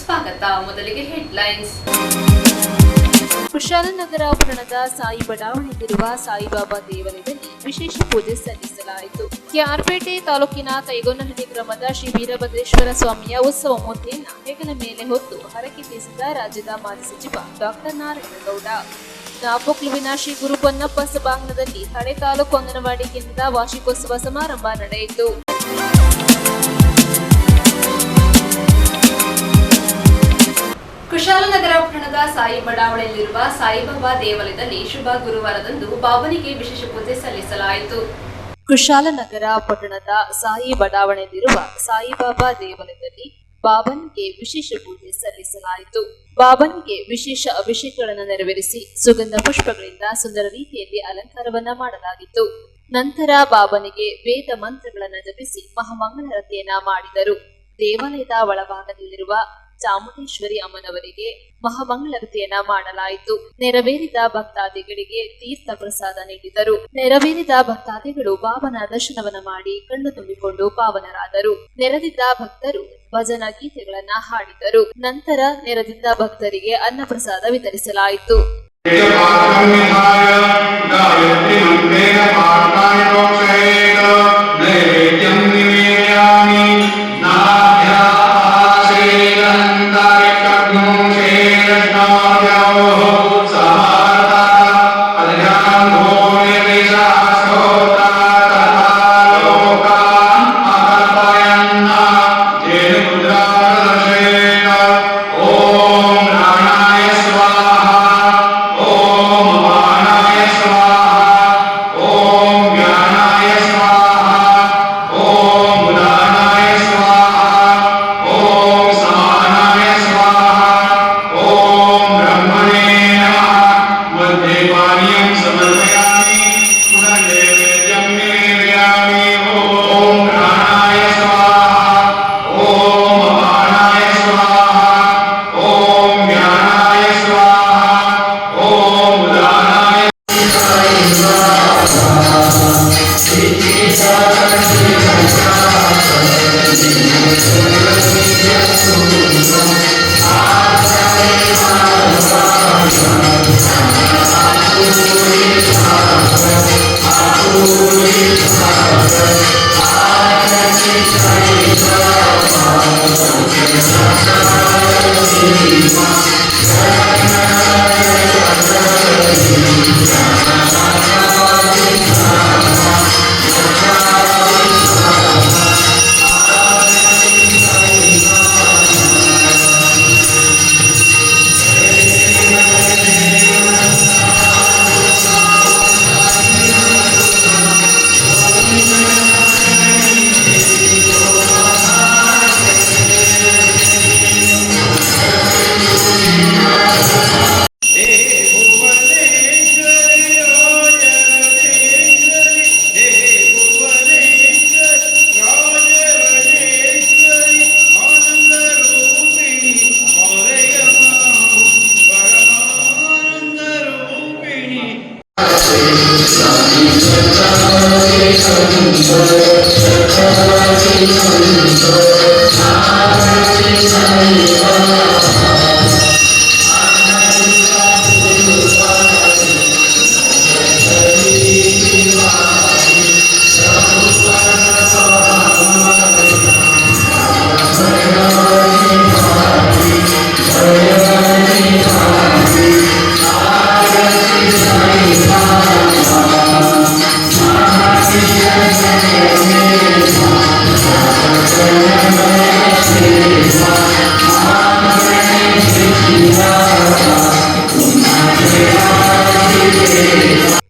ಸ್ವಾಗತ. ಮೊದಲಿಗೆ ಹೆಡ್ಲೈನ್ಸ್. ಕುಶಾಲನಗರ ಪಟ್ಟಣದ ಸಾಯಿ ಬಡಾವಣೆಯಲ್ಲಿರುವ ಸಾಯಿಬಾಬಾ ದೇವಾಲಯದಲ್ಲಿ ವಿಶೇಷ ಪೂಜೆ ಸಲ್ಲಿಸಲಾಯಿತು. ಕೆಆರ್ಪೇಟೆ ತಾಲೂಕಿನ ಕೈಗೋನಹಳ್ಳಿ ಗ್ರಾಮದ ಶ್ರೀ ವೀರಭದ್ರೇಶ್ವರ ಸ್ವಾಮಿಯ ಉತ್ಸವ ಮೂರ್ತಿಯನ್ನು ಹೆಗಲ ಮೇಲೆ ಹೊತ್ತು ಹರಕೆ ತೀರಿಸಿದ ರಾಜ್ಯದ ಮಾಜಿ ಸಚಿವ ಡಾಕ್ಟರ್ ನಾರಾಯಣಗೌಡ. ನಾಪೊಕ್ಲುವಿನ ಶ್ರೀ ಗುರು ಪೊನ್ನಪ್ಪ ಸಭಾಂಗಣದಲ್ಲಿ ಹಳೆ ತಾಲೂಕು ಅಂಗನವಾಡಿ ಕೇಂದ್ರದ ವಾರ್ಷಿಕೋತ್ಸವ ಸಮಾರಂಭ ನಡೆಯಿತು. ಕುಶಾಲನಗರ ಪಟ್ಟಣದ ಸಾಯಿ ಬಡಾವಣೆಯಲ್ಲಿರುವ ಸಾಯಿಬಾಬಾ ದೇವಾಲಯದಲ್ಲಿ ಶುಭ ಗುರುವಾರದಂದು ಬಾಬನಿಗೆ ವಿಶೇಷ ಪೂಜೆ ಸಲ್ಲಿಸಲಾಯಿತು. ಕುಶಾಲನಗರ ಪಟ್ಟಣದ ಸಾಯಿ ಬಡಾವಣೆಯಲ್ಲಿರುವ ಸಾಯಿಬಾಬಾ ದೇವಾಲಯದಲ್ಲಿ ಬಾಬನಿಗೆ ವಿಶೇಷ ಪೂಜೆ ಸಲ್ಲಿಸಲಾಯಿತು. ಬಾಬನಿಗೆ ವಿಶೇಷ ಅಭಿಷೇಕಗಳನ್ನು ನೆರವೇರಿಸಿ ಸುಗಂಧ ಪುಷ್ಪಗಳಿಂದ ಸುಂದರ ರೀತಿಯಲ್ಲಿ ಅಲಂಕಾರವನ್ನ ಮಾಡಲಾಗಿತ್ತು. ನಂತರ ಬಾಬನಿಗೆ ವೇದ ಮಂತ್ರಗಳನ್ನು ಜಪಿಸಿ ಮಹಾಮಂಗಳಾರತಿಯನ್ನ ಮಾಡಿದರು. ದೇವಾಲಯದ ಒಳಭಾಗದಲ್ಲಿರುವ ಚಾಮುಂಡೇಶ್ವರಿ ಅಮ್ಮನವರಿಗೆ ಮಹಾಮಂಗಳಾರತಿಯನ್ನ ಮಾಡಲಾಯಿತು. ನೆರವೇರಿದ ಭಕ್ತಾದಿಗಳಿಗೆ ತೀರ್ಥ ಪ್ರಸಾದ ನೀಡಿದರು. ನೆರವೇರಿದ ಭಕ್ತಾದಿಗಳು ಬಾಬನ ದರ್ಶನವನ್ನ ಮಾಡಿ ಕಣ್ಣು ತುಂಬಿಕೊಂಡು ಪಾವನರಾದರು. ನೆರೆದಿದ್ದ ಭಕ್ತರು ಭಜನಾ ಗೀತೆಗಳನ್ನ ಹಾಡಿದರು. ನಂತರ ನೆರೆದಿದ್ದ ಭಕ್ತರಿಗೆ ಅನ್ನ ಪ್ರಸಾದ ವಿತರಿಸಲಾಯಿತು.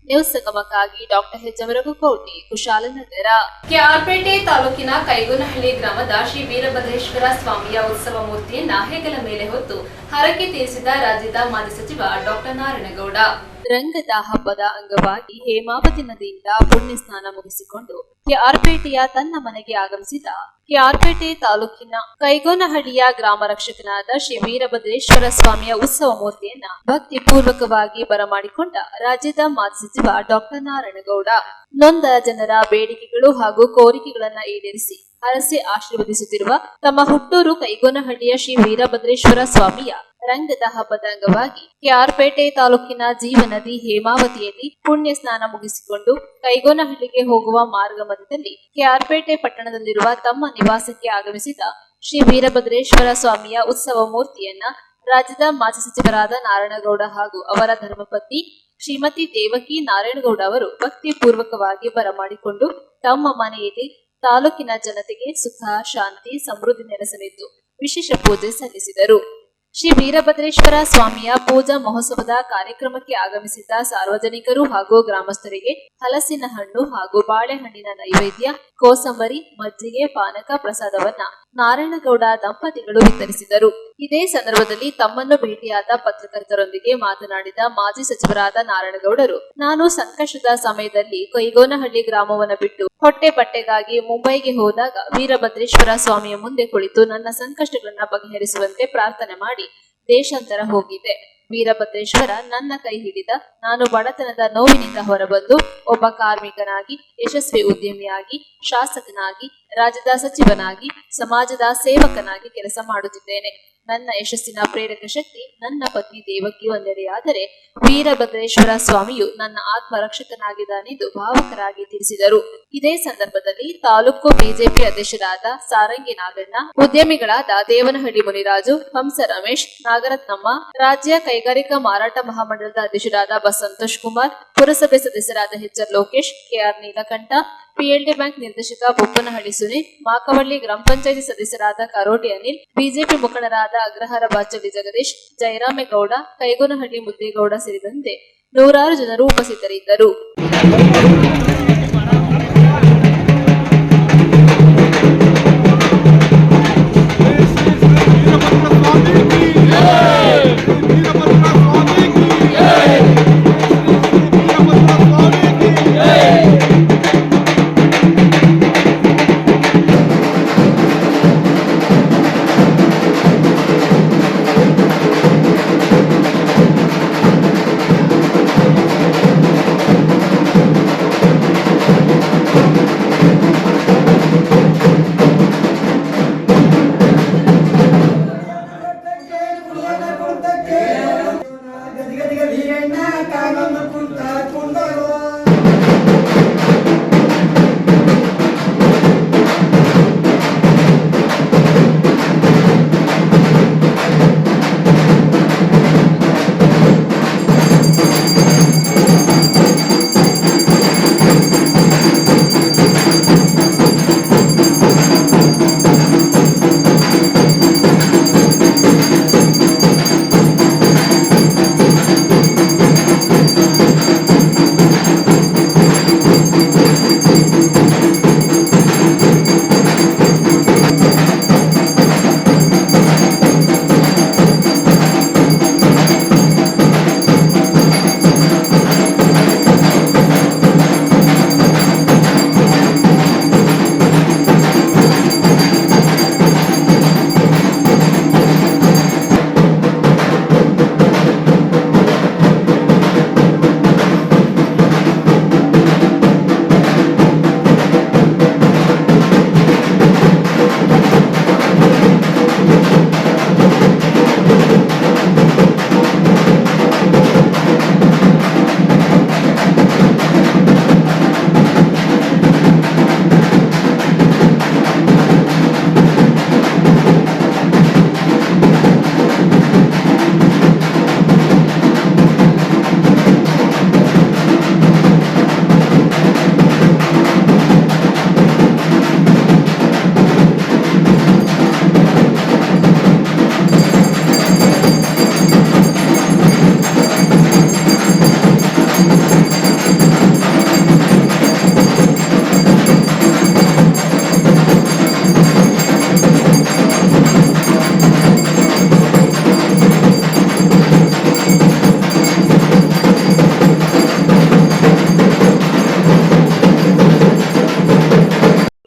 ನ್ಯೂಸ್ ಸಂಗಮಕ್ಕಾಗಿ ಡಾಕ್ಟರ್ ಹೆಜ್ಜಮರಗುಕೋಟಿ, ಕುಶಾಲನಗರ. ಕೆಆರ್ಪೇಟೆ ತಾಲೂಕಿನ ಕೈಗೋನಹಳ್ಳಿ ಗ್ರಾಮದ ಶ್ರೀ ವೀರಭದ್ರೇಶ್ವರ ಸ್ವಾಮಿಯ ಉತ್ಸವ ಮೂರ್ತಿಯನ್ನ ಹೆಗಲ ಮೇಲೆ ಹೊತ್ತು ಹರಕೆ ತೀರಿಸಿದ ರಾಜ್ಯದ ಮಾಜಿ ಸಚಿವ ಡಾಕ್ಟರ್ ನಾರಾಯಣಗೌಡ. ರಂಗದ ಹಬ್ಬದ ಅಂಗವಾಗಿ ಹೇಮಾವತಿ ನದಿಯಿಂದ ಪುಣ್ಯ ಸ್ನಾನ ಮುಗಿಸಿಕೊಂಡು ಕೆಆರ್ಪೇಟೆಯ ತನ್ನ ಮನೆಗೆ ಆಗಮಿಸಿದ ಕೆಆರ್ಪೇಟೆ ತಾಲೂಕಿನ ಕೈಗೋನಹಳ್ಳಿಯ ಗ್ರಾಮ ರಕ್ಷಕನಾದ ಶ್ರೀ ವೀರಭದ್ರೇಶ್ವರ ಸ್ವಾಮಿಯ ಉತ್ಸವ ಮೂರ್ತಿಯನ್ನ ಭಕ್ತಿ ಪೂರ್ವಕವಾಗಿ ಬರಮಾಡಿಕೊಂಡ ರಾಜ್ಯದ ಮಾಜಿ ಸಚಿವ ಡಾಕ್ಟರ್ ನಾರಾಯಣಗೌಡ ನೊಂದ ಜನರ ಬೇಡಿಕೆಗಳು ಹಾಗೂ ಕೋರಿಕೆಗಳನ್ನ ಈಡೇರಿಸಿ ಹರಸಿ ಆಶೀರ್ವದಿಸುತ್ತಿರುವ ತಮ್ಮ ಹುಟ್ಟೂರು ಕೈಗೋನಹಳ್ಳಿಯ ಶ್ರೀ ವೀರಭದ್ರೇಶ್ವರ ಸ್ವಾಮಿಯ ರಂಗದ ಹಬ್ಬದ ಅಂಗವಾಗಿ ಕೆಆರ್ಪೇಟೆ ತಾಲೂಕಿನ ಜೀವನದಿ ಹೇಮಾವತಿಯಲ್ಲಿ ಪುಣ್ಯ ಸ್ನಾನ ಮುಗಿಸಿಕೊಂಡು ಕೈಗೋನಹಳ್ಳಿಗೆ ಹೋಗುವ ಮಾರ್ಗ ಮಧ್ಯದಲ್ಲಿ ಕೆಆರ್ಪೇಟೆ ಪಟ್ಟಣದಲ್ಲಿರುವ ತಮ್ಮ ನಿವಾಸಕ್ಕೆ ಆಗಮಿಸಿದ ಶ್ರೀ ವೀರಭದ್ರೇಶ್ವರ ಸ್ವಾಮಿಯ ಉತ್ಸವ ಮೂರ್ತಿಯನ್ನ ರಾಜ್ಯದ ಮಾಜಿ ಸಚಿವರಾದ ನಾರಾಯಣಗೌಡ ಹಾಗೂ ಅವರ ಧರ್ಮಪತ್ನಿ ಶ್ರೀಮತಿ ದೇವಕಿ ನಾರಾಯಣಗೌಡ ಅವರು ಭಕ್ತಿ ಪೂರ್ವಕವಾಗಿ ಬರಮಾಡಿಕೊಂಡು ತಮ್ಮ ಮನೆಯಲ್ಲಿ ತಾಲೂಕಿನ ಜನತೆಗೆ ಸುಖ ಶಾಂತಿ ಸಮೃದ್ಧಿ ನೆಲೆಸಲಿದ್ದು ವಿಶೇಷ ಪೂಜೆ ಸಲ್ಲಿಸಿದರು. ಶ್ರೀ ವೀರಭದ್ರೇಶ್ವರ ಸ್ವಾಮಿಯ ಪೂಜಾ ಮಹೋತ್ಸವದ ಕಾರ್ಯಕ್ರಮಕ್ಕೆ ಆಗಮಿಸಿದ್ದ ಸಾರ್ವಜನಿಕರು ಹಾಗೂ ಗ್ರಾಮಸ್ಥರಿಗೆ ಹಲಸಿನ ಹಣ್ಣು ಹಾಗೂ ಬಾಳೆಹಣ್ಣಿನ ನೈವೇದ್ಯ, ಕೋಸಂಬರಿ, ಮಜ್ಜಿಗೆ, ಪಾನಕ ಪ್ರಸಾದವನ್ನ ನಾರಾಯಣಗೌಡ ದಂಪತಿಗಳು ವಿತರಿಸಿದರು. ಇದೇ ಸಂದರ್ಭದಲ್ಲಿ ತಮ್ಮನ್ನು ಭೇಟಿಯಾದ ಪತ್ರಕರ್ತರೊಂದಿಗೆ ಮಾತನಾಡಿದ ಮಾಜಿ ಸಚಿವರಾದ ನಾರಾಯಣಗೌಡರು, ನಾನು ಸಂಕಷ್ಟದ ಸಮಯದಲ್ಲಿ ಕೈಗೋನಹಳ್ಳಿ ಗ್ರಾಮವನ್ನು ಬಿಟ್ಟು ಹೊಟ್ಟೆ ಬಟ್ಟೆಗಾಗಿ ಮುಂಬೈಗೆ ಹೋದಾಗ ವೀರಭದ್ರೇಶ್ವರ ಸ್ವಾಮಿಯ ಮುಂದೆ ಕುಳಿತು ನನ್ನ ಸಂಕಷ್ಟಗಳನ್ನ ಬಗೆಹರಿಸುವಂತೆ ಪ್ರಾರ್ಥನೆ ಮಾಡಿ ದೇಶಾಂತರ ಹೋಗಿದ್ದೆ. ವೀರಭದ್ರೇಶ್ವರ ನನ್ನ ಕೈ ಹಿಡಿದ. ನಾನು ಬಡತನದ ನೋವಿನಿಂದ ಹೊರಬಂದು ಒಬ್ಬ ಕಾರ್ಮಿಕನಾಗಿ, ಯಶಸ್ವಿ ಉದ್ಯಮಿಯಾಗಿ, ಶಾಸಕನಾಗಿ, ರಾಜ್ಯದ ಸಚಿವನಾಗಿ, ಸಮಾಜದ ಸೇವಕನಾಗಿ ಕೆಲಸ ಮಾಡುತ್ತಿದ್ದೇನೆ. ನನ್ನ ಯಶಸ್ಸಿನ ಪ್ರೇರಕ ಶಕ್ತಿ ನನ್ನ ಪತ್ನಿ ದೇವಕಿ ಒಂದೆಡೆಯಾದರೆ ವೀರಭದ್ರೇಶ್ವರ ಸ್ವಾಮಿಯು ನನ್ನ ಆತ್ಮರಕ್ಷಕನಾಗಿದ್ದಾನೆಂದು ಭಾವುಕರಾಗಿ ತಿಳಿಸಿದರು. ಇದೇ ಸಂದರ್ಭದಲ್ಲಿ ತಾಲೂಕು ಬಿಜೆಪಿ ಅಧ್ಯಕ್ಷರಾದ ಸಾರಂಗಿ ನಾಗಣ್ಣ, ಉದ್ಯಮಿಗಳಾದ ದೇವನಹಳ್ಳಿ ಮುನಿರಾಜು, ಹಂಸ ರಮೇಶ್, ನಾಗರತ್ನಮ್ಮ, ರಾಜ್ಯ ಕೈಗಾರಿಕಾ ಮಾರಾಟ ಮಹಾಮಂಡಲದ ಅಧ್ಯಕ್ಷರಾದ ಬಸ್ ಸಂತೋಷ್ ಕುಮಾರ್, ಪುರಸಭೆ ಸದಸ್ಯರಾದ ಎಚ್.ಆರ್. ಲೋಕೇಶ್, ಕೆಆರ್ ನೀಲಕಂಠ, ಪಿಎಲ್ಡಿ ಬ್ಯಾಂಕ್ ನಿರ್ದೇಶಕ ಬೊಪ್ಪನಹಳ್ಳಿ ಸುನೀಲ್, ಮಾಕವಳ್ಳಿ ಗ್ರಾಮ ಪಂಚಾಯಿತಿ ಸದಸ್ಯರಾದ ಕರೋಟಿ ಅನಿಲ್, ಬಿಜೆಪಿ ಮುಖಂಡರಾದ ಅಗ್ರಹಾರ ಬಾಚಳ್ಳಿ ಜಗದೀಶ್, ಜಯರಾಮೇಗೌಡ, ಕೈಗೋನಹಳ್ಳಿ ಮುದ್ದೇಗೌಡ ಸೇರಿದಂತೆ ನೂರಾರು ಜನರು ಉಪಸ್ಥಿತರಿದ್ದರು.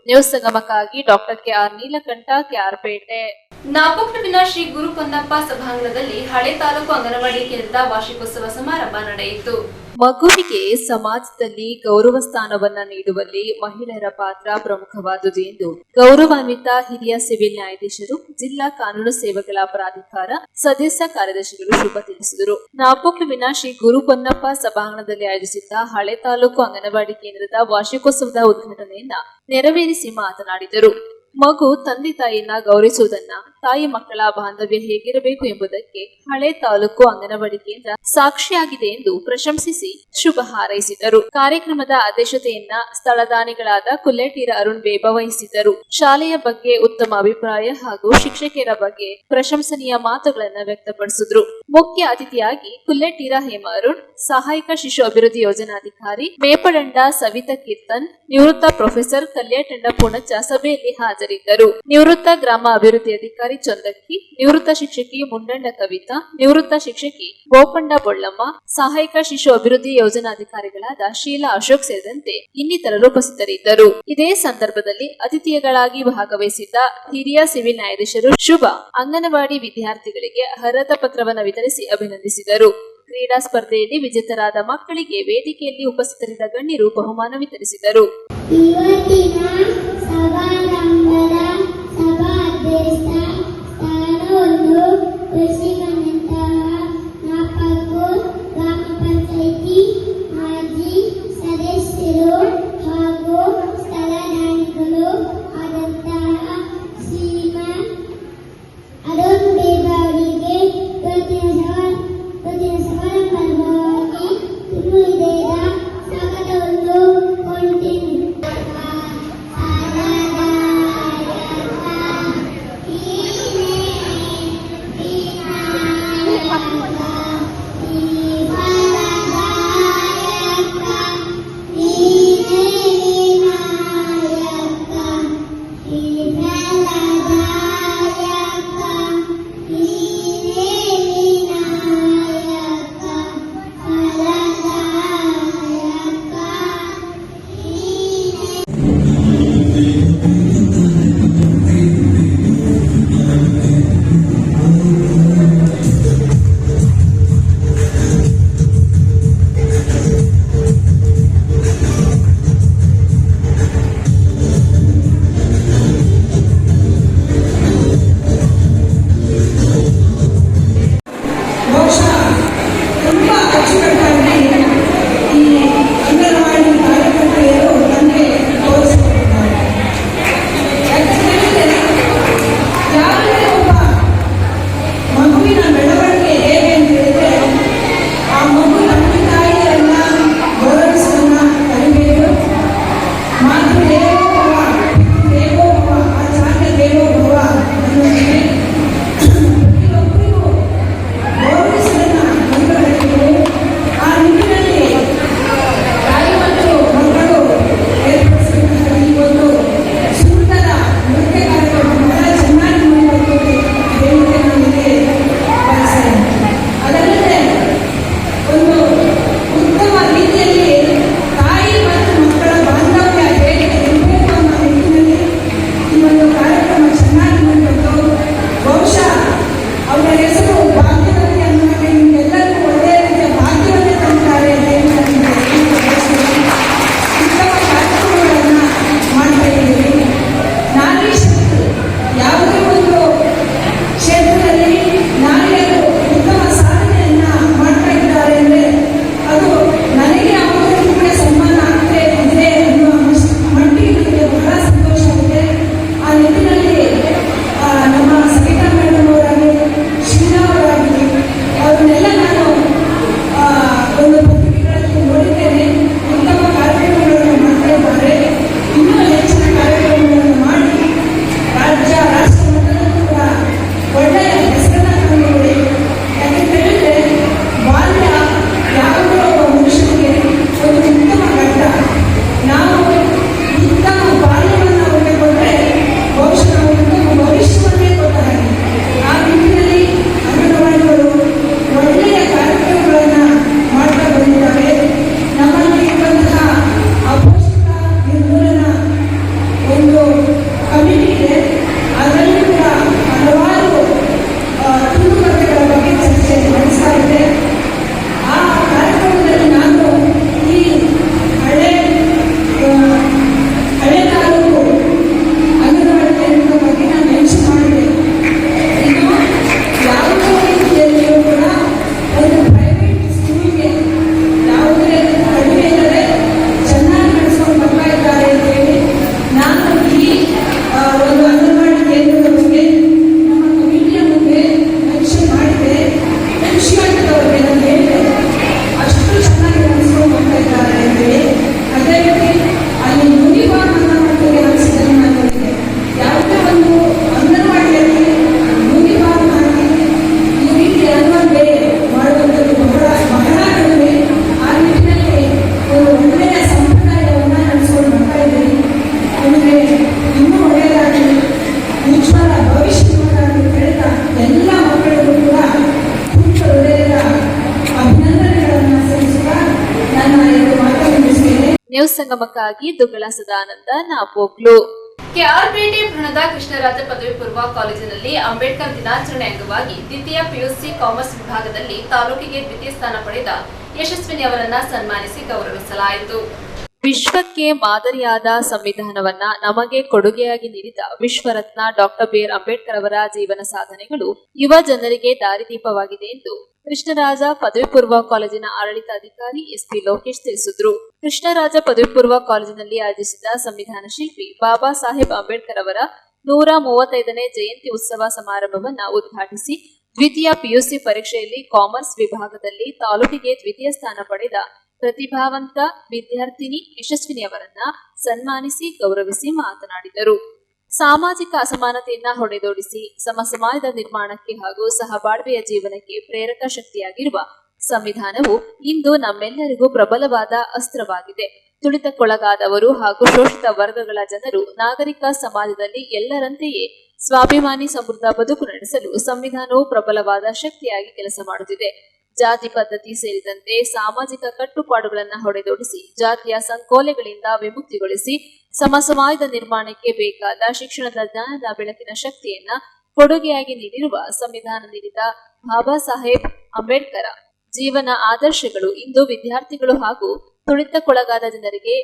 ನ್ಯೂಸ್ ಸಂಗಮಕ್ಕಾಗಿ ಡಾಕ್ಟರ್ ಕೆಆರ್ ನೀಲಕಂಠ, ಕೆಆರ್ಪೇಟೆ. ನಾಪೋಕ್ಲುವಿನ ಶ್ರೀ ಗುರು ಪೊನ್ನಪ್ಪ ಸಭಾಂಗಣದಲ್ಲಿ ಹಳೆ ತಾಲೂಕು ಅಂಗನವಾಡಿ ಕೇಂದ್ರದ ವಾರ್ಷಿಕೋತ್ಸವ ಸಮಾರಂಭ ನಡೆಯಿತು. ಮಗುವಿಗೆ ಸಮಾಜದಲ್ಲಿ ಗೌರವ ಸ್ಥಾನವನ್ನ ನೀಡುವಲ್ಲಿ ಮಹಿಳೆಯರ ಪಾತ್ರ ಪ್ರಮುಖವಾದುದು ಎಂದು ಗೌರವಾನ್ವಿತ ಹಿರಿಯ ಸಿವಿಲ್ ನ್ಯಾಯಾಧೀಶರು, ಜಿಲ್ಲಾ ಕಾನೂನು ಸೇವೆಗಳ ಪ್ರಾಧಿಕಾರ ಸದಸ್ಯ ಕಾರ್ಯದರ್ಶಿಗಳು ಶುಭ ತಿಳಿಸಿದರು. ನಾಪೋಕ್ಲುವಿನ ಶ್ರೀ ಗುರು ಪೊನ್ನಪ್ಪ ಸಭಾಂಗಣದಲ್ಲಿ ಆಯೋಜಿಸಿದ್ದ ಹಳೆ ತಾಲೂಕು ಅಂಗನವಾಡಿ ಕೇಂದ್ರದ ವಾರ್ಷಿಕೋತ್ಸವದ ಉದ್ಘಾಟನೆಯನ್ನ ನೆರವೇರಿಸಿ ಮಾತನಾಡಿದರು. ಮಗು ತಂದೆ ತಾಯಿಯನ್ನ ಗೌರವಿಸುವುದನ್ನ, ತಾಯಿ ಮಕ್ಕಳ ಬಾಂಧವ್ಯ ಹೇಗಿರಬೇಕು ಎಂಬುದಕ್ಕೆ ಹಳೆ ತಾಲೂಕು ಅಂಗನವಾಡಿ ಕೇಂದ್ರ ಸಾಕ್ಷಿಯಾಗಿದೆ ಎಂದು ಪ್ರಶಂಸಿಸಿ ಶುಭ ಹಾರೈಸಿದರು. ಕಾರ್ಯಕ್ರಮದ ಅಧ್ಯಕ್ಷತೆಯನ್ನ ಸ್ಥಳದಾನಿಗಳಾದ ಕುಲ್ಲೆಟೀರ ಅರುಣ್ ಬೇಬ ವಹಿಸಿದ್ದರು. ಶಾಲೆಯ ಬಗ್ಗೆ ಉತ್ತಮ ಅಭಿಪ್ರಾಯ ಹಾಗೂ ಶಿಕ್ಷಕಿಯರ ಬಗ್ಗೆ ಪ್ರಶಂಸನೀಯ ಮಾತುಗಳನ್ನು ವ್ಯಕ್ತಪಡಿಸಿದ್ರು. ಮುಖ್ಯ ಅತಿಥಿಯಾಗಿ ಕುಲ್ಲೆಟೀರ ಹೇಮ ಅರುಣ್, ಸಹಾಯಕ ಶಿಶು ಅಭಿವೃದ್ಧಿ ಯೋಜನಾಧಿಕಾರಿ ಮೇಪಡಂಡ ಸವಿತಾ ಕೀರ್ತನ್, ನಿವೃತ್ತ ಪ್ರೊಫೆಸರ್ ಕಲ್ಯಾಟಂಡ ಪೂಣಚ್ಚ ಸಭೆಯಲ್ಲಿ ಹಾಜರಿದ್ದರು. ನಿವೃತ್ತ ಗ್ರಾಮ ಅಭಿವೃದ್ಧಿ ಅಧಿಕಾರಿ ಚಂದಕ್ಕಿ, ನಿವೃತ್ತ ಶಿಕ್ಷಕಿ ಮುಂಡಂಡ ಕವಿತಾ, ನಿವೃತ್ತ ಶಿಕ್ಷಕಿ ಗೋಪಂಡ ಬೊಳ್ಳಮ್ಮ, ಸಹಾಯಕ ಶಿಶು ಅಭಿವೃದ್ಧಿ ಯೋಜನಾಧಿಕಾರಿಗಳಾದ ಶೀಲಾ ಅಶೋಕ್ ಸೇರಿದಂತೆ ಇನ್ನಿತರರು ಉಪಸ್ಥಿತರಿದ್ದರು. ಇದೇ ಸಂದರ್ಭದಲ್ಲಿ ಅತಿಥಿಗಳಾಗಿ ಭಾಗವಹಿಸಿದ್ದ ಹಿರಿಯ ಸಿವಿಲ್ ನ್ಯಾಯಾಧೀಶರು ಶುಭ ಅಂಗನವಾಡಿ ವಿದ್ಯಾರ್ಥಿಗಳಿಗೆ ಅರ್ಹತಾ ಪತ್ರವನ್ನು ವಿತರಿಸಿ ಅಭಿನಂದಿಸಿದರು. ಕ್ರೀಡಾ ಸ್ಪರ್ಧೆಯಲ್ಲಿ ವಿಜೇತರಾದ ಮಕ್ಕಳಿಗೆ ವೇದಿಕೆಯಲ್ಲಿ ಉಪಸ್ಥಿತರಿದ್ದ ಗಣ್ಯರು ಬಹುಮಾನ ವಿತರಿಸಿದರು. ಇವತ್ತಿನ ಸಭಾರಂಭದ ಸಭಾಧ್ಯಕ್ಷ ಸ್ಥಾನವನ್ನು ವಹಿಸಿಕೊಂಡಂತಹ ನಾಪಕ್ಕೂರು ಗ್ರಾಮ ಪಂಚಾಯಿತಿ ಮಾಜಿ ಸದಸ್ಯರು ಹಾಗೂ ಸ್ಥಳದಾನಿಗಳು ಆದಂತಹ ಶ್ರೀಮಾನ್ ಅರುಣ್ ಬೇಬ ಅವರಿಗೆ ಇವತ್ತಿನ ಸಮಾರಂಭವಾಗಿ ತುಂಬುವುದರ ಸ್ವಾಗತವನ್ನು ಕೋರುತ್ತೇನೆ. ನ್ಯೂಸ್ ಸಂಗಮಕ್ಕಾಗಿ ದುಗ್ಗಳ ಸದಾನಂದ ನಾಪೋಕ್ಲು. ಕೆಆರ್ಪೇಟೆ ಭ್ರಮಣದ ಕೃಷ್ಣರಾಜ ಪದವಿ ಪೂರ್ವ ಕಾಲೇಜಿನಲ್ಲಿ ಅಂಬೇಡ್ಕರ್ ದಿನಾಚರಣೆ ಅಂಗವಾಗಿ ದ್ವಿತೀಯ ಪಿಯುಸಿ ಕಾಮರ್ಸ್ ವಿಭಾಗದಲ್ಲಿ ತಾಲೂಕಿಗೆ ದ್ವಿತೀಯ ಸ್ಥಾನ ಪಡೆದ ಯಶಸ್ವಿನಿ ಅವರನ್ನ ಸನ್ಮಾನಿಸಿ ಗೌರವಿಸಲಾಯಿತು. ವಿಶ್ವಕ್ಕೆ ಮಾದರಿಯಾದ ಸಂವಿಧಾನವನ್ನ ನಮಗೆ ಕೊಡುಗೆಯಾಗಿ ನೀಡಿದ ವಿಶ್ವರತ್ನ ಡಾಕ್ಟರ್ ಬಿ.ಆರ್. ಅಂಬೇಡ್ಕರ್ ಅವರ ಜೀವನ ಸಾಧನೆಗಳು ಯುವ ಜನರಿಗೆ ದಾರಿದೀಪವಾಗಿದೆ ಎಂದು ಕೃಷ್ಣರಾಜ ಪದವಿ ಪೂರ್ವ ಕಾಲೇಜಿನ ಆಡಳಿತಾಧಿಕಾರಿ ಎಸ್.ಪಿ. ಲೋಕೇಶ್ ತಿಳಿಸಿದರು. ಕೃಷ್ಣರಾಜ ಪದವಿ ಪೂರ್ವ ಕಾಲೇಜಿನಲ್ಲಿ ಆಯೋಜಿಸಿದ ಸಂವಿಧಾನ ಶಿಲ್ಪಿ ಬಾಬಾ ಸಾಹೇಬ್ ಅಂಬೇಡ್ಕರ್ ಅವರ 135ನೇ ಜಯಂತಿ ಉತ್ಸವ ಸಮಾರಂಭವನ್ನ ಉದ್ಘಾಟಿಸಿ ದ್ವಿತೀಯ ಪಿಯುಸಿ ಪರೀಕ್ಷೆಯಲ್ಲಿ ಕಾಮರ್ಸ್ ವಿಭಾಗದಲ್ಲಿ ತಾಲೂಕಿಗೆ ದ್ವಿತೀಯ ಸ್ಥಾನ ಪಡೆದ ಪ್ರತಿಭಾವಂತ ವಿದ್ಯಾರ್ಥಿನಿ ಯಶಸ್ವಿನಿ ಅವರನ್ನ ಸನ್ಮಾನಿಸಿ ಗೌರವಿಸಿ ಮಾತನಾಡಿದರು. ಸಾಮಾಜಿಕ ಅಸಮಾನತೆಯನ್ನ ಹೊಡೆದೋಡಿಸಿ ಸಮಾಜದ ನಿರ್ಮಾಣಕ್ಕೆ ಹಾಗೂ ಸಹಬಾಳ್ವೆಯ ಜೀವನಕ್ಕೆ ಪ್ರೇರಕ ಶಕ್ತಿಯಾಗಿರುವ ಸಂವಿಧಾನವು ಇಂದು ನಮ್ಮೆಲ್ಲರಿಗೂ ಪ್ರಬಲವಾದ ಅಸ್ತ್ರವಾಗಿದೆ. ತುಳಿತಕ್ಕೊಳಗಾದವರು ಹಾಗೂ ಶೋಷಿತ ವರ್ಗಗಳ ಜನರು ನಾಗರಿಕ ಸಮಾಜದಲ್ಲಿ ಎಲ್ಲರಂತೆಯೇ ಸ್ವಾಭಿಮಾನಿ ಸಮೃದ್ಧ ಬದುಕು ನಡೆಸಲು ಸಂವಿಧಾನವು ಪ್ರಬಲವಾದ ಶಕ್ತಿಯಾಗಿ ಕೆಲಸ ಮಾಡುತ್ತಿದೆ. ಜಾತಿ ಪದ್ಧತಿ ಸೇರಿದಂತೆ ಸಾಮಾಜಿಕ ಕಟ್ಟುಪಾಡುಗಳನ್ನು ಹೊಡೆದೋಡಿಸಿ ಜಾತಿಯ ಸಂಕೋಲೆಗಳಿಂದ ವಿಮುಕ್ತಿಗೊಳಿಸಿ ಸಮಾಜದ ನಿರ್ಮಾಣಕ್ಕೆ ಬೇಕಾದ ಶಿಕ್ಷಣದ ಜ್ಞಾನದ ಬೆಳಕಿನ ಶಕ್ತಿಯನ್ನ ಕೊಡುಗೆಯಾಗಿ ನೀಡಿರುವ ಸಂವಿಧಾನ ನೀಡಿದ ಬಾಬಾ ಸಾಹೇಬ್ ಅಂಬೇಡ್ಕರ್ ಜೀವನ ಆದರ್ಶಗಳು ಇಂದು ವಿದ್ಯಾರ್ಥಿಗಳು ಹಾಗೂ ತುಳಿತಕ್ಕೊಳಗಾದ ಜನರಿಗೆ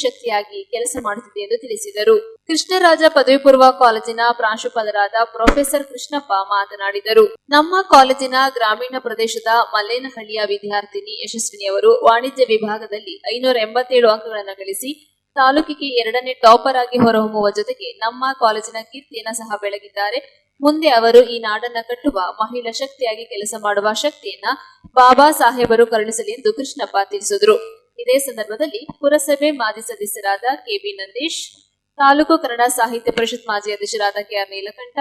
ಶಕ್ತಿಯಾಗಿ ಕೆಲಸ ಮಾಡುತ್ತಿದೆ ಎಂದು ತಿಳಿಸಿದರು. ಕೃಷ್ಣರಾಜ ಪದವಿ ಪೂರ್ವ ಕಾಲೇಜಿನ ಪ್ರಾಂಶುಪಾಲರಾದ ಪ್ರೊಫೆಸರ್ ಕೃಷ್ಣಪ್ಪ ಮಾತನಾಡಿದರು. ನಮ್ಮ ಕಾಲೇಜಿನ ಗ್ರಾಮೀಣ ಪ್ರದೇಶದ ಮಲ್ಲೇನಹಳ್ಳಿಯ ವಿದ್ಯಾರ್ಥಿನಿ ಯಶಸ್ವಿನಿ ಅವರು ವಾಣಿಜ್ಯ ವಿಭಾಗದಲ್ಲಿ 587 ಅಂಕಗಳನ್ನು ಗಳಿಸಿ ತಾಲೂಕಿಗೆ 2ನೇ ಟಾಪರ್ ಆಗಿ ಹೊರಹೊಮ್ಮುವ ಜೊತೆಗೆ ನಮ್ಮ ಕಾಲೇಜಿನ ಕೀರ್ತಿಯನ್ನ ಸಹ ಬೆಳಗಿದ್ದಾರೆ. ಮುಂದೆ ಅವರು ಈ ನಾಡನ್ನ ಕಟ್ಟುವ ಮಹಿಳಾ ಶಕ್ತಿಯಾಗಿ ಕೆಲಸ ಮಾಡುವ ಶಕ್ತಿಯನ್ನ ಬಾಬಾ ಸಾಹೇಬರು ಕರುಣಿಸಲಿ ಎಂದು ಕೃಷ್ಣಪ್ಪ ತಿಳಿಸಿದರು. ಇದೇ ಸಂದರ್ಭದಲ್ಲಿ ಪುರಸಭೆ ಮಾಜಿ ಸದಸ್ಯರಾದ ಕೆಬಿ ನಂದೀಶ್, ತಾಲೂಕು ಕನ್ನಡ ಸಾಹಿತ್ಯ ಪರಿಷತ್ ಮಾಜಿ ಅಧ್ಯಕ್ಷರಾದ ಕೆಆರ್ ನೀಲಕಂಠ,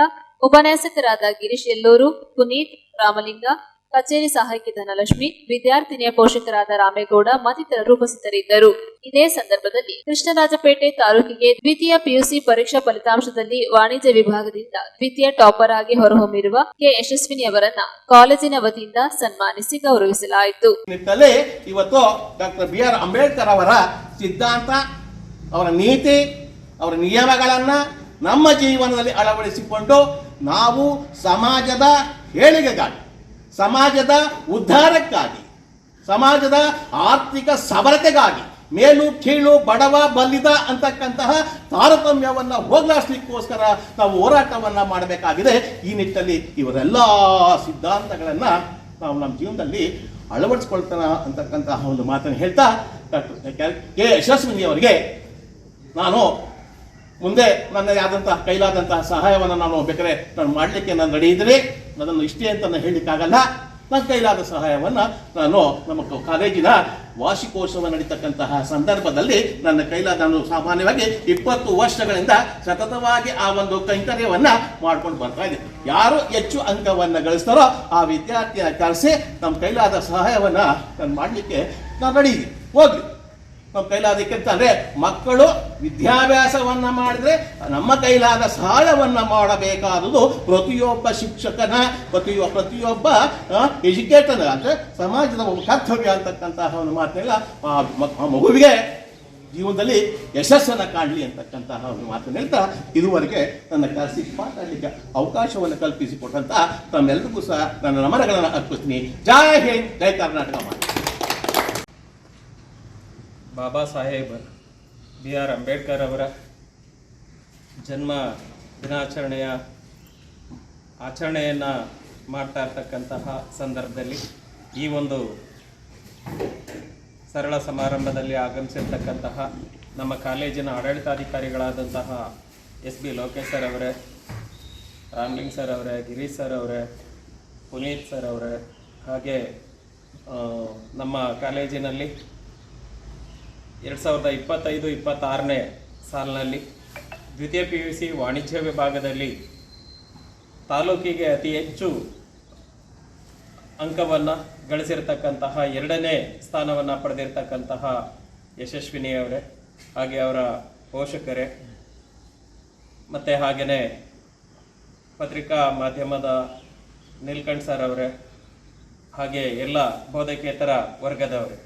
ಉಪನ್ಯಾಸಕರಾದ ಗಿರೀಶ್ ಎಲ್ಲೂರು, ಪುನೀತ್, ರಾಮಲಿಂಗ, ಕಚೇರಿ ಸಹಾಯಕಿ ಧನಲಕ್ಷ್ಮಿ, ವಿದ್ಯಾರ್ಥಿನಿಯ ಪೋಷಕರಾದ ರಾಮೇಗೌಡ ಮತ್ತಿತರರು ಉಪಸ್ಥಿತರಿದ್ದರು. ಇದೇ ಸಂದರ್ಭದಲ್ಲಿ ಕೃಷ್ಣರಾಜಪೇಟೆ ತಾಲೂಕಿಗೆ ದ್ವಿತೀಯ ಪಿಯುಸಿ ಪರೀಕ್ಷಾ ಫಲಿತಾಂಶದಲ್ಲಿ ವಾಣಿಜ್ಯ ವಿಭಾಗದಿಂದ ದ್ವಿತೀಯ ಟಾಪರ್ ಆಗಿ ಹೊರಹೊಮ್ಮಿರುವ ಕೆ ಯಶಸ್ವಿನಿ ಅವರನ್ನ ಕಾಲೇಜಿನ ವತಿಯಿಂದ ಸನ್ಮಾನಿಸಿ ಗೌರವಿಸಲಾಯಿತು. ಇವತ್ತು ಡಾಕ್ಟರ್ ಬಿ.ಆರ್. ಅಂಬೇಡ್ಕರ್ ಅವರ ಸಿದ್ಧಾಂತ, ಅವರ ನೀತಿ, ಅವರ ನಿಯಮಗಳನ್ನ ನಮ್ಮ ಜೀವನದಲ್ಲಿ ಅಳವಡಿಸಿಕೊಂಡು ನಾವು ಸಮಾಜದ ಏಳಿಗೆಗಾಗಿ, ಸಮಾಜದ ಉದ್ಧಾರಕ್ಕಾಗಿ, ಸಮಾಜದ ಆರ್ಥಿಕ ಸಬಲತೆಗಾಗಿ, ಮೇಲು ಕೀಳು ಬಡವ ಬಲ್ಲಿದ ಅಂತಕ್ಕಂತಹ ತಾರತಮ್ಯವನ್ನು ಹೋಗಲಾಡಿಸಲಿಕ್ಕೋಸ್ಕರ ನಾವು ಹೋರಾಟವನ್ನು ಮಾಡಬೇಕಾಗಿದೆ. ಈ ನಿಟ್ಟಿನಲ್ಲಿ ಇವರೆಲ್ಲ ಸಿದ್ಧಾಂತಗಳನ್ನು ನಾವು ನಮ್ಮ ಜೀವನದಲ್ಲಿ ಅಳವಡಿಸ್ಕೊಳ್ತಾನ ಅಂತಕ್ಕಂತಹ ಒಂದು ಮಾತನ್ನು ಹೇಳ್ತಾ ಡಾಕ್ಟರ್ ಕೆ ಯಶಸ್ವಿನಿ ಅವರಿಗೆ ನಾನು ಮುಂದೆ ನನ್ನದೇ ಆದಂತಹ ಕೈಲಾದಂತಹ ಸಹಾಯವನ್ನು ನಾನು ಬೇಕಾದ್ರೆ ನಾನು ಮಾಡಲಿಕ್ಕೆ ನಾನು ರೆಡಿ ಇದ್ದರೆ ಅದನ್ನು ಇಷ್ಟೇ ಅಂತ ನಾನು ಹೇಳಲಿಕ್ಕಾಗಲ್ಲ. ನನ್ನ ಕೈಲಾದ ಸಹಾಯವನ್ನು ನಾನು ನಮ್ಮ ಕಾಲೇಜಿನ ವಾರ್ಷಿಕೋತ್ಸವ ನಡೀತಕ್ಕಂತಹ ಸಂದರ್ಭದಲ್ಲಿ ನನ್ನ ಕೈಲಾದ ನಾನು ಸಾಮಾನ್ಯವಾಗಿ 20 ವರ್ಷಗಳಿಂದ ಸತತವಾಗಿ ಆ ಒಂದು ಕೈಂಕರ್ಯವನ್ನು ಮಾಡ್ಕೊಂಡು ಬರ್ತಾ ಇದ್ದೆ. ಯಾರು ಹೆಚ್ಚು ಅಂಕವನ್ನು ಗಳಿಸ್ತಾರೋ ಆ ವಿದ್ಯಾರ್ಥಿಯ ಕರೆಸಿ ನಮ್ಮ ಕೈಲಾದ ಸಹಾಯವನ್ನು ನಾನು ಮಾಡಲಿಕ್ಕೆ ನಾನು ರೆಡಿ ಇದ್ದೀನಿ. ಹೋಗ್ಲಿ, ನಮ್ಮ ಕೈಲಾದಕ್ಕೆ ಅಂತಂದರೆ ಮಕ್ಕಳು ವಿದ್ಯಾಭ್ಯಾಸವನ್ನು ಮಾಡಿದ್ರೆ ನಮ್ಮ ಕೈಲಾದ ಸಹಾಯವನ್ನು ಮಾಡಬೇಕಾದುದು ಪ್ರತಿಯೊಬ್ಬ ಶಿಕ್ಷಕನ, ಪ್ರತಿಯೊಬ್ಬ ಎಜುಕೇಟರ್ ಅಂದರೆ ಸಮಾಜದ ಒಂದು ಕರ್ತವ್ಯ ಅಂತಕ್ಕಂತಹ ಒಂದು ಮಾತನ್ನೆಲ್ಲ ಆ ಮಗುವಿಗೆ ಜೀವನದಲ್ಲಿ ಯಶಸ್ಸನ್ನು ಕಾಣಲಿ ಅಂತಕ್ಕಂತಹ ಒಂದು ಮಾತನ್ನು ಹೇಳ್ತಾ ಇದುವರೆಗೆ ನನ್ನ ಕರೆಸಿ ಮಾತಾಡಲಿಕ್ಕೆ ಅವಕಾಶವನ್ನು ಕಲ್ಪಿಸಿಕೊಟ್ಟಂತ ತಮ್ಮೆಲ್ಲರಿಗೂ ಸಹ ನನ್ನ ನಮನಗಳನ್ನು ಅರ್ಪಿಸ್ತೀನಿ. ಜೈ ಹಿಂದ್, ಜೈ ಕರ್ನಾಟಕ. ಬಾಬಾ ಸಾಹೇಬ್ ಬಿ.ಆರ್. ಅಂಬೇಡ್ಕರ್ ಅವರ ಜನ್ಮ ಆಚರಣೆಯನ್ನು ಮಾಡ್ತಾ ಇರ್ತಕ್ಕಂತಹ ಸಂದರ್ಭದಲ್ಲಿ ಈ ಒಂದು ಸರಳ ಸಮಾರಂಭದಲ್ಲಿ ಆಗಮಿಸಿರ್ತಕ್ಕಂತಹ ನಮ್ಮ ಕಾಲೇಜಿನ ಆಡಳಿತಾಧಿಕಾರಿಗಳಾದಂತಹ ಎಸ್.ಬಿ. ಲೋಕೇಶ್ ಸರ್ ಅವರೇ, ರಾಮಲಿಂಗ್ ಸರ್ ಅವರೇ, ಗಿರೀಶ್ ಸರ್ ಅವರೇ, ಪುನೀತ್ ಸರ್ ಅವರೇ, ಹಾಗೆ ನಮ್ಮ ಕಾಲೇಜಿನಲ್ಲಿ 2025-26ನೇ ಸಾಲಿನಲ್ಲಿ ದ್ವಿತೀಯ PUC ವಾಣಿಜ್ಯ ವಿಭಾಗದಲ್ಲಿ ತಾಲೂಕಿಗೆ ಅತಿ ಹೆಚ್ಚು ಅಂಕವನ್ನು ಗಳಿಸಿರ್ತಕ್ಕಂತಹ 2ನೇ ಸ್ಥಾನವನ್ನು ಪಡೆದಿರ್ತಕ್ಕಂತಹ ಯಶಸ್ವಿನಿ ಅವರೇ, ಹಾಗೆ ಅವರ ಪೋಷಕರೇ, ಮತ್ತು ಹಾಗೆಯೇ ಪತ್ರಿಕಾ ಮಾಧ್ಯಮದ ನೀಲಕಂಠ್ ಸರ್ ಅವರೇ, ಹಾಗೆ ಎಲ್ಲ ಬೋಧಕೇತರ ವರ್ಗದವರೇ,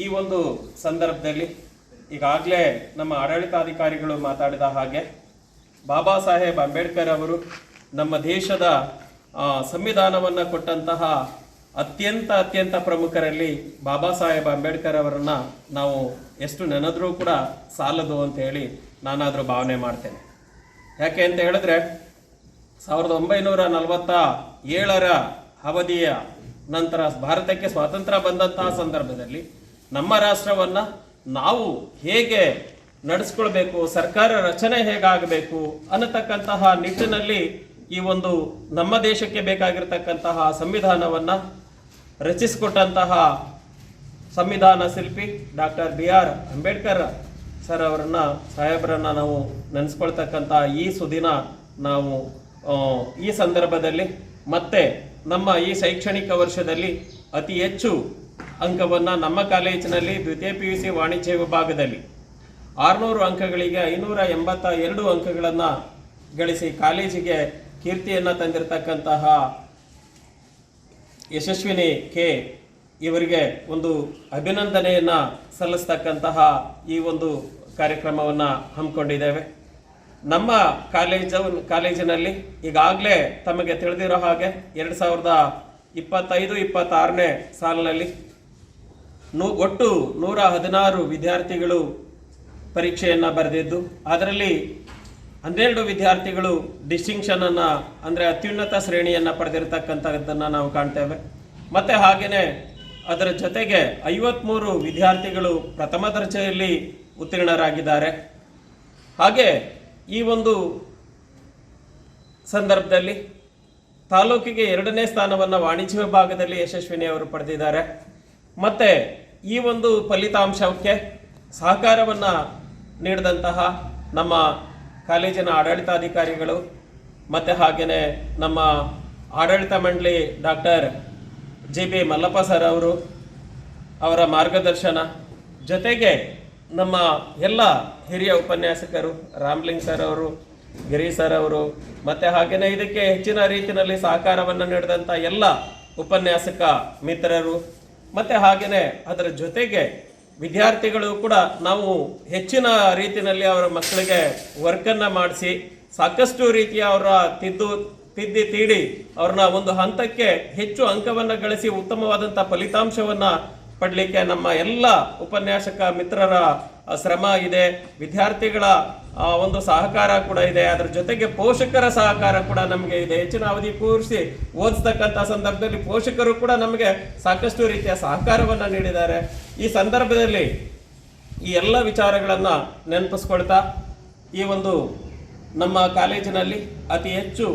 ಈ ಒಂದು ಸಂದರ್ಭದಲ್ಲಿ ಈಗಾಗಲೇ ನಮ್ಮ ಆಡಳಿತಾಧಿಕಾರಿಗಳು ಮಾತಾಡಿದ ಹಾಗೆ ಬಾಬಾ ಸಾಹೇಬ್ ಅಂಬೇಡ್ಕರ್ ಅವರು ನಮ್ಮ ದೇಶದ ಸಂವಿಧಾನವನ್ನು ಕೊಟ್ಟಂತಹ ಅತ್ಯಂತ ಪ್ರಮುಖರಲ್ಲಿ ಬಾಬಾ ಸಾಹೇಬ್ ಅಂಬೇಡ್ಕರ್ ಅವರನ್ನು ನಾವು ಎಷ್ಟು ನೆನೆದ್ರೂ ಕೂಡ ಸಾಲದು ಅಂತ ಹೇಳಿ ನಾನಾದರೂ ಭಾವನೆ ಮಾಡ್ತೇನೆ. ಯಾಕೆ ಅಂತ ಹೇಳಿದ್ರೆ 1947ರ ಅವಧಿಯ ನಂತರ ಭಾರತಕ್ಕೆ ಸ್ವಾತಂತ್ರ್ಯ ಬಂದಂತಹ ಸಂದರ್ಭದಲ್ಲಿ ನಮ್ಮ ರಾಷ್ಟ್ರವನ್ನು ನಾವು ಹೇಗೆ ನಡೆಸ್ಕೊಳ್ಬೇಕು, ಸರ್ಕಾರ ರಚನೆ ಹೇಗಾಗಬೇಕು ಅನ್ನತಕ್ಕಂತಹ ನಿಟ್ಟಿನಲ್ಲಿ ಈ ಒಂದು ನಮ್ಮ ದೇಶಕ್ಕೆ ಬೇಕಾಗಿರ್ತಕ್ಕಂತಹ ಸಂವಿಧಾನವನ್ನು ರಚಿಸಿಕೊಟ್ಟಂತಹ ಸಂವಿಧಾನ ಶಿಲ್ಪಿ ಡಾಕ್ಟರ್ BR ಅಂಬೇಡ್ಕರ್ ಸರ್ ಸಾಹೇಬರನ್ನು ನಾವು ನೆನೆಸ್ಕೊಳ್ತಕ್ಕಂಥ ಈ ಸುದಿನ ನಾವು ಈ ಸಂದರ್ಭದಲ್ಲಿ ಮತ್ತೆ ನಮ್ಮ ಈ ಶೈಕ್ಷಣಿಕ ವರ್ಷದಲ್ಲಿ ಅತಿ ಹೆಚ್ಚು ಅಂಕವನ್ನು ನಮ್ಮ ಕಾಲೇಜಿನಲ್ಲಿ ದ್ವಿತೀಯ PUC ವಾಣಿಜ್ಯ ವಿಭಾಗದಲ್ಲಿ 600 ಅಂಕಗಳಿಗೆ 582 ಅಂಕಗಳನ್ನು ಗಳಿಸಿ ಕಾಲೇಜಿಗೆ ಕೀರ್ತಿಯನ್ನು ತಂದಿರತಕ್ಕಂತಹ ಯಶಸ್ವಿನಿ ಕೆ ಇವರಿಗೆ ಒಂದು ಅಭಿನಂದನೆಯನ್ನು ಸಲ್ಲಿಸ್ತಕ್ಕಂತಹ ಈ ಒಂದು ಕಾರ್ಯಕ್ರಮವನ್ನು ಹಮ್ಮಿಕೊಂಡಿದ್ದೇವೆ. ನಮ್ಮ ಕಾಲೇಜಿನಲ್ಲಿ ಈಗಾಗಲೇ ತಮಗೆ ತಿಳಿದಿರೋ ಹಾಗೆ 2025-26ನೇ ಸಾಲಿನಲ್ಲಿ ಒಟ್ಟು 116 ವಿದ್ಯಾರ್ಥಿಗಳು ಪರೀಕ್ಷೆಯನ್ನು ಬರೆದಿದ್ದು ಅದರಲ್ಲಿ 12 ವಿದ್ಯಾರ್ಥಿಗಳು ಡಿಸ್ಟಿಂಕ್ಷನನ್ನು ಅಂದರೆ ಅತ್ಯುನ್ನತ ಶ್ರೇಣಿಯನ್ನು ಪಡೆದಿರತಕ್ಕಂಥದ್ದನ್ನು ನಾವು ಕಾಣ್ತೇವೆ. ಮತ್ತು ಹಾಗೆಯೇ ಅದರ ಜೊತೆಗೆ 53 ವಿದ್ಯಾರ್ಥಿಗಳು ಪ್ರಥಮ ದರ್ಜೆಯಲ್ಲಿ ಉತ್ತೀರ್ಣರಾಗಿದ್ದಾರೆ. ಹಾಗೆ ಈ ಒಂದು ಸಂದರ್ಭದಲ್ಲಿ ತಾಲೂಕಿಗೆ 2ನೇ ಸ್ಥಾನವನ್ನು ವಾಣಿಜ್ಯ ವಿಭಾಗದಲ್ಲಿ ಯಶಸ್ವಿನಿ ಅವರು ಪಡೆದಿದ್ದಾರೆ. ಮತ್ತು ಈ ಒಂದು ಫಲಿತಾಂಶಕ್ಕೆ ಸಹಕಾರವನ್ನು ನೀಡಿದಂತಹ ನಮ್ಮ ಕಾಲೇಜಿನ ಆಡಳಿತಾಧಿಕಾರಿಗಳು ಮತ್ತು ಹಾಗೆಯೇ ನಮ್ಮ ಆಡಳಿತ ಮಂಡಳಿ ಡಾಕ್ಟರ್ JB ಮಲ್ಲಪ್ಪ ಸರ್ ಅವರು ಅವರ ಮಾರ್ಗದರ್ಶನ ಜೊತೆಗೆ ನಮ್ಮ ಎಲ್ಲ ಹಿರಿಯ ಉಪನ್ಯಾಸಕರು ರಾಮ್ಲಿಂಗ್ ಸರ್ ಅವರು, ಗಿರಿ ಸರ್ ಅವರು, ಮತ್ತು ಹಾಗೆಯೇ ಇದಕ್ಕೆ ಹೆಚ್ಚಿನ ರೀತಿಯಲ್ಲಿ ಸಹಕಾರವನ್ನು ನೀಡಿದಂಥ ಎಲ್ಲ ಉಪನ್ಯಾಸಕ ಮಿತ್ರರು, ಮತ್ತು ಹಾಗೆಯೇ ಅದರ ಜೊತೆಗೆ ವಿದ್ಯಾರ್ಥಿಗಳು ಕೂಡ ನಾವು ಹೆಚ್ಚಿನ ರೀತಿಯಲ್ಲಿ ಅವರ ಮಕ್ಕಳಿಗೆ ವರ್ಕನ್ನು ಮಾಡಿಸಿ ಸಾಕಷ್ಟು ರೀತಿಯ ಅವರ ತಿದ್ದಿ ತೀಡಿ ಅವ್ರನ್ನ ಒಂದು ಹಂತಕ್ಕೆ ಹೆಚ್ಚು ಅಂಕವನ್ನು ಗಳಿಸಿ ಉತ್ತಮವಾದಂಥ ಫಲಿತಾಂಶವನ್ನು ಪಡಲಿಕ್ಕೆ ನಮ್ಮ ಎಲ್ಲ ಉಪನ್ಯಾಸಕ ಮಿತ್ರರ ಶ್ರಮ ಇದೆ, ವಿದ್ಯಾರ್ಥಿಗಳ ಒಂದು ಸಹಕಾರ ಕೂಡ ಇದೆ. ಅದರ ಜೊತೆಗೆ ಪೋಷಕರ ಸಹಕಾರ ಕೂಡ ನಮಗೆ ಇದೆ. ಹೆಚ್ಚಿನ ಅವಧಿ ಕೂರಿಸಿ ಓದಿಸ್ತಕ್ಕಂಥ ಸಂದರ್ಭದಲ್ಲಿ ಪೋಷಕರು ಕೂಡ ನಮಗೆ ಸಾಕಷ್ಟು ರೀತಿಯ ಸಹಕಾರವನ್ನು ನೀಡಿದ್ದಾರೆ. ಈ ಸಂದರ್ಭದಲ್ಲಿ ಈ ಎಲ್ಲ ವಿಚಾರಗಳನ್ನು ನೆನಪಿಸ್ಕೊಳ್ತಾ ಈ ಒಂದು ನಮ್ಮ ಕಾಲೇಜಿನಲ್ಲಿ ಅತಿ ಹೆಚ್ಚು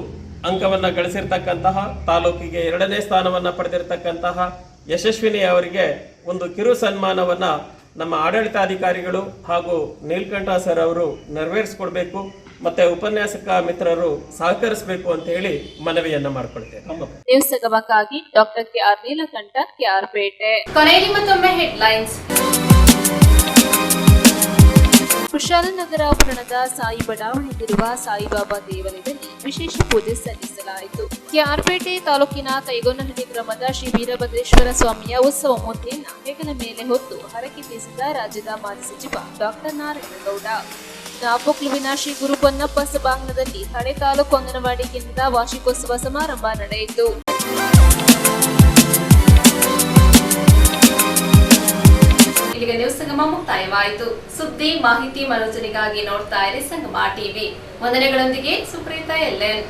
ಅಂಕವನ್ನು ಗಳಿಸಿರ್ತಕ್ಕಂತಹ ತಾಲೂಕಿಗೆ 2ನೇ ಸ್ಥಾನವನ್ನು ಪಡೆದಿರತಕ್ಕಂತಹ ಯಶಸ್ವಿನಿ ಅವರಿಗೆ ಒಂದು ಕಿರು ಸನ್ಮಾನವನ್ನು ನಮ್ಮ ಆಡಳಿತಾಧಿಕಾರಿಗಳು ಹಾಗೂ ನೀಲಕಂಠ ಸರ್ ಅವರು ನೆರವೇರಿಸಿಕೊಡ್ಬೇಕು ಮತ್ತೆ ಉಪನ್ಯಾಸಕ ಮಿತ್ರರು ಸಹಕರಿಸಬೇಕು ಅಂತ ಹೇಳಿ ಮನವಿಯನ್ನ ಮಾಡ್ಕೊಳ್ತೇವೆ. ನ್ಯೂಸ್ ಸಗಮಕ್ಕಾಗಿ doctor KR Neelakanta, KR Pete. ಕೊನೆಯಲ್ಲಿ ಮತ್ತೊಮ್ಮೆ ಹೆಡ್ಲೈನ್ಸ್. ಕುಶಾಲನಗರ ಪಟ್ಟಣದ ಸಾಯಿ ಬಡಾವಣೆಯಲ್ಲಿರುವ ಸಾಯಿಬಾಬಾ ದೇವಾಲಯದಲ್ಲಿ ವಿಶೇಷ ಪೂಜೆ ಸಲ್ಲಿಸಲಾಯಿತು. KR ಪೇಟೆ ತಾಲೂಕಿನ ಕೈಗೊನಹಳ್ಳಿ ಗ್ರಾಮದ ಶ್ರೀ ವೀರಭದ್ರೇಶ್ವರ ಸ್ವಾಮಿಯ ಉತ್ಸವ ಮೂರ್ತಿಯನ್ನು ಹೆಗಲ ಮೇಲೆ ಹೊತ್ತು ಹರಕೆ ತೀರಿಸಿದ ರಾಜ್ಯದ ಮಾಜಿ ಸಚಿವ ಡಾಕ್ಟರ್ ನಾರಾಯಣಗೌಡ. ನಾಪೋಕ್ಲುವಿನ ಶ್ರೀ ಗುರು ಪೊನ್ನಪ್ಪ ಸಭಾಂಗಣದಲ್ಲಿ ಹಳೆ ತಾಲೂಕು ಅಂಗನವಾಡಿ ಕೇಂದ್ರದ ವಾರ್ಷಿಕೋತ್ಸವ ಸಮಾರಂಭ ನಡೆಯಿತು. ಇಲ್ಲಿಗೆ ನ್ಯೂಸ್ ಸಂಗಮ ಮುಕ್ತಾಯವಾಯಿತು. ಸುದ್ದಿ, ಮಾಹಿತಿ, ಮನೋರಂಜನೆಗಾಗಿ ನೋಡ್ತಾ ಇರಿ ಸಂಗಮ ಟಿವಿ. ವಂದನೆಗಳೊಂದಿಗೆ ಸುಪ್ರೀತಾ LN.